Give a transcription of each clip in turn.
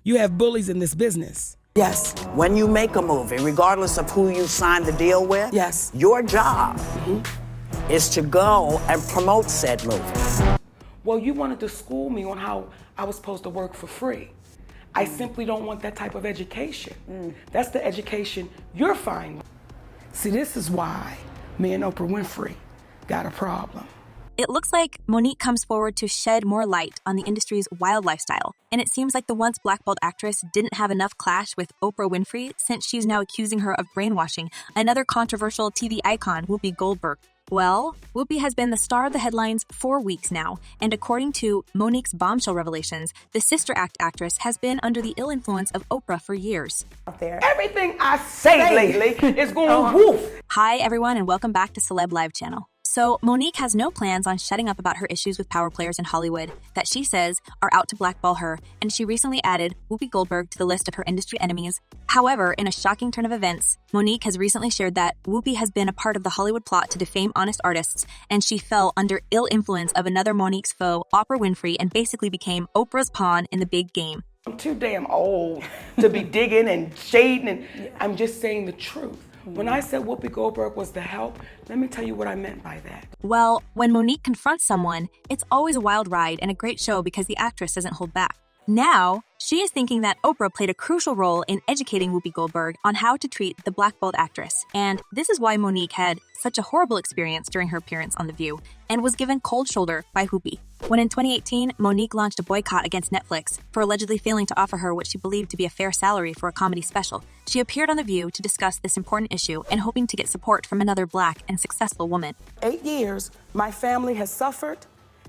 You have bullies in this business. Yes. When you make a movie, regardless of who you sign the deal with, Yes. your job is to go and promote said movie. Well, you wanted to school me on how I was supposed to work for free. I simply don't want that type of education. That's the education you're fine with. See, this is why me and Oprah Winfrey got a problem. It looks like Monique comes forward to shed more light on the industry's wild lifestyle, and it seems like the once blackballed actress didn't have enough clash with Oprah Winfrey since she's now accusing her of brainwashing another controversial TV icon, Whoopi Goldberg. Well, Whoopi has been the star of the headlines for weeks now, and according to Monique's bombshell revelations, the Sister Act actress has been under the ill influence of Oprah for years. Everything I say lately is going woof. Hi, everyone, and welcome back to Celeb Live Channel. So, Monique has no plans on shutting up about her issues with power players in Hollywood that she says are out to blackball her, and she recently added Whoopi Goldberg to the list of her industry enemies. However, in a shocking turn of events, Monique has recently shared that Whoopi has been a part of the Hollywood plot to defame honest artists, and she fell under ill influence of another Monique's foe, Oprah Winfrey, and basically became Oprah's pawn in the big game. I'm too damn old to be digging and shading, and I'm just saying the truth. When I said Whoopi Goldberg was the help, let me tell you what I meant by that. Well, when Monique confronts someone, it's always a wild ride and a great show because the actress doesn't hold back. Now, she is thinking that Oprah played a crucial role in educating Whoopi Goldberg on how to treat the blackballed actress. And this is why Monique had such a horrible experience during her appearance on The View and was given cold shoulder by Whoopi. When in 2018, Monique launched a boycott against Netflix for allegedly failing to offer her what she believed to be a fair salary for a comedy special. She appeared on The View to discuss this important issue and hoping to get support from another Black and successful woman. 8 years, my family has suffered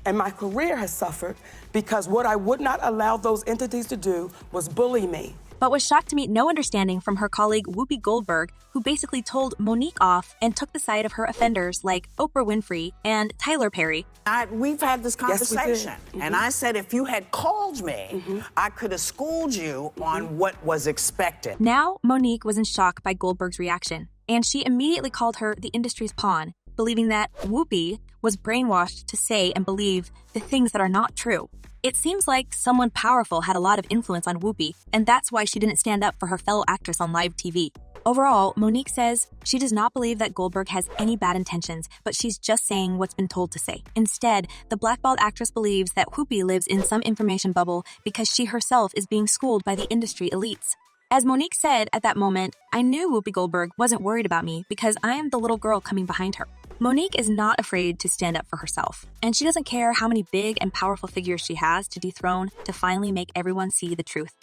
and my career has suffered because what I would not allow those entities to do was bully me. But was shocked to meet no understanding from her colleague Whoopi Goldberg, who basically told Monique off and took the side of her offenders like Oprah Winfrey and Tyler Perry. We've had this conversation, Yes, and I said if you had called me, I could have schooled you on what was expected. Now, Monique was in shock by Goldberg's reaction, and she immediately called her the industry's pawn, believing that Whoopi was brainwashed to say and believe the things that are not true. It seems like someone powerful had a lot of influence on Whoopi, and that's why she didn't stand up for her fellow actress on live TV. Overall, Monique says she does not believe that Goldberg has any bad intentions, but she's just saying what's been told to say. Instead, the blackballed actress believes that Whoopi lives in some information bubble because she herself is being schooled by the industry elites. As Monique said at that moment, I knew Whoopi Goldberg wasn't worried about me because I am the little girl coming behind her. Monique is not afraid to stand up for herself, and she doesn't care how many big and powerful figures she has to dethrone to finally make everyone see the truth.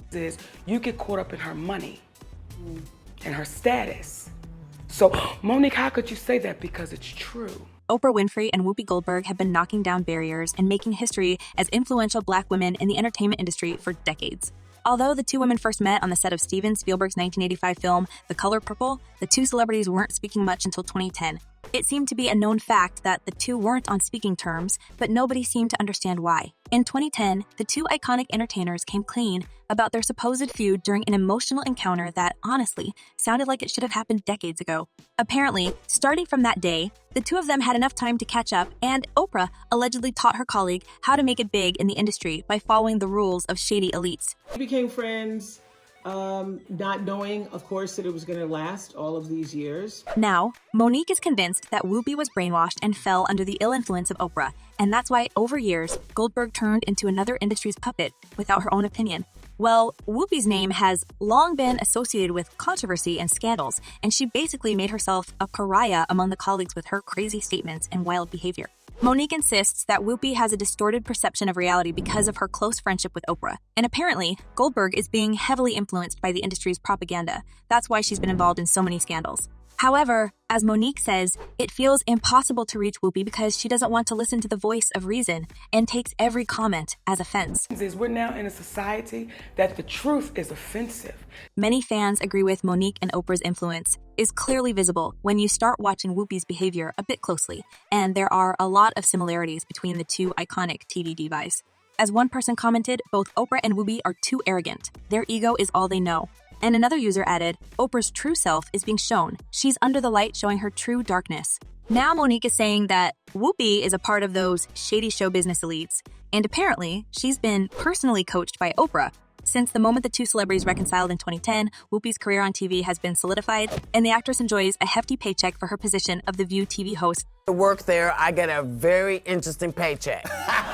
You get caught up in her money and her status. So, Monique, how could you say that? Because it's true. Oprah Winfrey and Whoopi Goldberg have been knocking down barriers and making history as influential Black women in the entertainment industry for decades. Although the two women first met on the set of Steven Spielberg's 1985 film, The Color Purple, the two celebrities weren't speaking much until 2010. It seemed to be a known fact that the two weren't on speaking terms, but nobody seemed to understand why. In 2010, the two iconic entertainers came clean about their supposed feud during an emotional encounter that, honestly, sounded like it should have happened decades ago. Apparently, starting from that day, the two of them had enough time to catch up, and Oprah allegedly taught her colleague how to make it big in the industry by following the rules of shady elites. We became friends, not knowing, of course, that it was going to last all of these years. Now, Monique is convinced that Whoopi was brainwashed and fell under the ill influence of Oprah, and that's why, over years, Goldberg turned into another industry's puppet without her own opinion. Well, Whoopi's name has long been associated with controversy and scandals, and she basically made herself a pariah among the colleagues with her crazy statements and wild behavior. Monique insists that Whoopi has a distorted perception of reality because of her close friendship with Oprah. And apparently, Goldberg is being heavily influenced by the industry's propaganda. That's why she's been involved in so many scandals. However, as Monique says, it feels impossible to reach Whoopi because she doesn't want to listen to the voice of reason and takes every comment as offense. We're now in a society that the truth is offensive. Many fans agree with Monique, and Oprah's influence is clearly visible when you start watching Whoopi's behavior a bit closely, and there are a lot of similarities between the two iconic TV divas. As one person commented, both Oprah and Whoopi are too arrogant. Their ego is all they know. And another user added, Oprah's true self is being shown. She's under the light showing her true darkness. Now Monique is saying that Whoopi is a part of those shady show business elites, and apparently she's been personally coached by Oprah. Since the moment the two celebrities reconciled in 2010, Whoopi's career on TV has been solidified, and the actress enjoys a hefty paycheck for her position of The View TV host. To work there, I get a very interesting paycheck.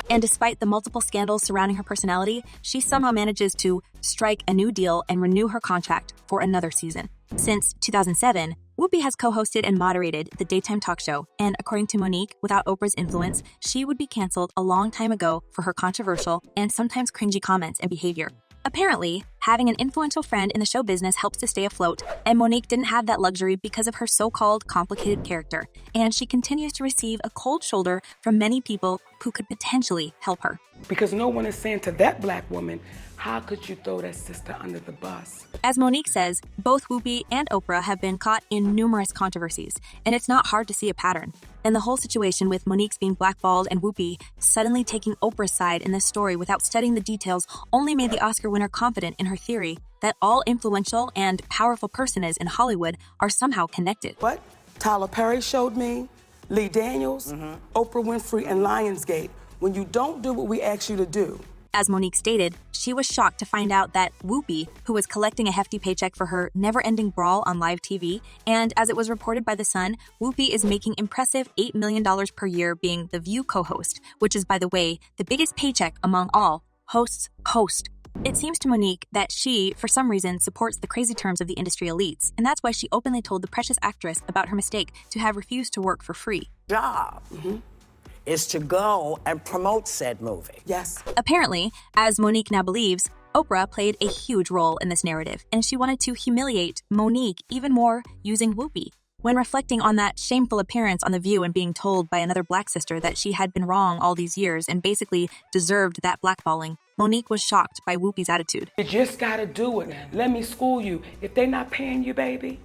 And despite the multiple scandals surrounding her personality, she somehow manages to strike a new deal and renew her contract for another season. Since 2007, Whoopi has co-hosted and moderated the daytime talk show, and according to Monique, without Oprah's influence, she would be canceled a long time ago for her controversial and sometimes cringy comments and behavior. Apparently, having an influential friend in the show business helps to stay afloat, and Monique didn't have that luxury because of her so-called complicated character, and she continues to receive a cold shoulder from many people who could potentially help her. Because no one is saying to that black woman, how could you throw that sister under the bus? As Monique says, both Whoopi and Oprah have been caught in numerous controversies, and it's not hard to see a pattern. And the whole situation with Monique's being blackballed and Whoopi suddenly taking Oprah's side in this story without studying the details only made the Oscar winner confident in her theory that all influential and powerful personas in Hollywood are somehow connected. What Tyler Perry showed me, Lee Daniels, Oprah Winfrey, and Lionsgate. When you don't do what we ask you to do. As Monique stated, she was shocked to find out that Whoopi, who was collecting a hefty paycheck for her never-ending brawl on live TV, and as it was reported by The Sun, Whoopi is making impressive $8 million per year being The View co-host, which is, by the way, the biggest paycheck among all hosts. It seems to Monique that she, for some reason, supports the crazy terms of the industry elites, and that's why she openly told the precious actress about her mistake to have refused to work for free. Job is to go and promote said movie. Yes. Apparently, as Monique now believes, Oprah played a huge role in this narrative, and she wanted to humiliate Monique even more using Whoopi. When reflecting on that shameful appearance on The View and being told by another black sister that she had been wrong all these years and basically deserved that blackballing, Monique was shocked by Whoopi's attitude. You just gotta do it. Let me school you. If they not paying you, baby.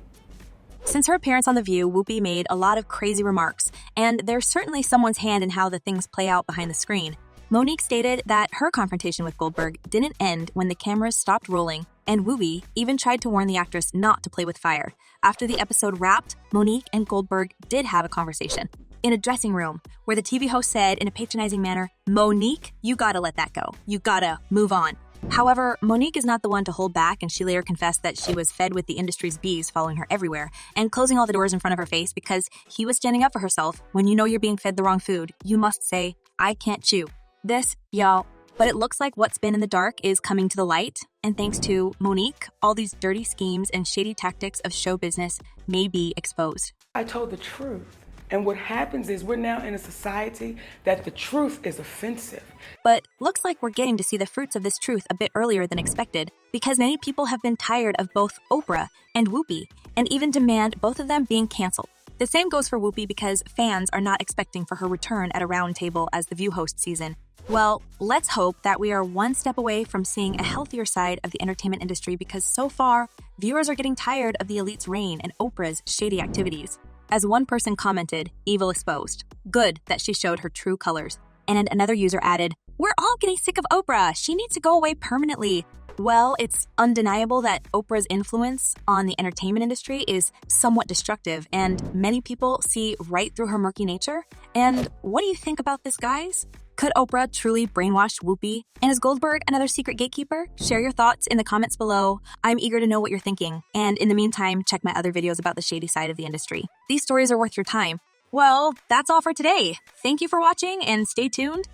Since her appearance on The View, Whoopi made a lot of crazy remarks, and there's certainly someone's hand in how the things play out behind the screen. Monique stated that her confrontation with Goldberg didn't end when the cameras stopped rolling, and Whoopi even tried to warn the actress not to play with fire. After the episode wrapped, Monique and Goldberg did have a conversation in a dressing room where the TV host said in a patronizing manner, "Monique, you gotta let that go. You gotta move on." However, Monique is not the one to hold back, and she later confessed that she was fed with the industry's bees following her everywhere and closing all the doors in front of her face because he was standing up for herself. When you know you're being fed the wrong food, you must say, "I can't chew." This, y'all. But it looks like what's been in the dark is coming to the light, and thanks to Monique, all these dirty schemes and shady tactics of show business may be exposed. I told the truth. And what happens is we're now in a society that the truth is offensive. But looks like we're getting to see the fruits of this truth a bit earlier than expected, because many people have been tired of both Oprah and Whoopi, and even demand both of them being canceled. The same goes for Whoopi because fans are not expecting for her return at a round table as the View host season. Well, let's hope that we are one step away from seeing a healthier side of the entertainment industry, because so far, viewers are getting tired of the elite's reign and Oprah's shady activities. As one person commented, "Evil exposed. Good that she showed her true colors." And another user added, "We're all getting sick of Oprah. She needs to go away permanently." Well, it's undeniable that Oprah's influence on the entertainment industry is somewhat destructive, and many people see right through her murky nature. And what do you think about this, guys? Could Oprah truly brainwash Whoopi? And is Goldberg another secret gatekeeper? Share your thoughts in the comments below. I'm eager to know what you're thinking. And in the meantime, check my other videos about the shady side of the industry. These stories are worth your time. Well, that's all for today. Thank you for watching, and stay tuned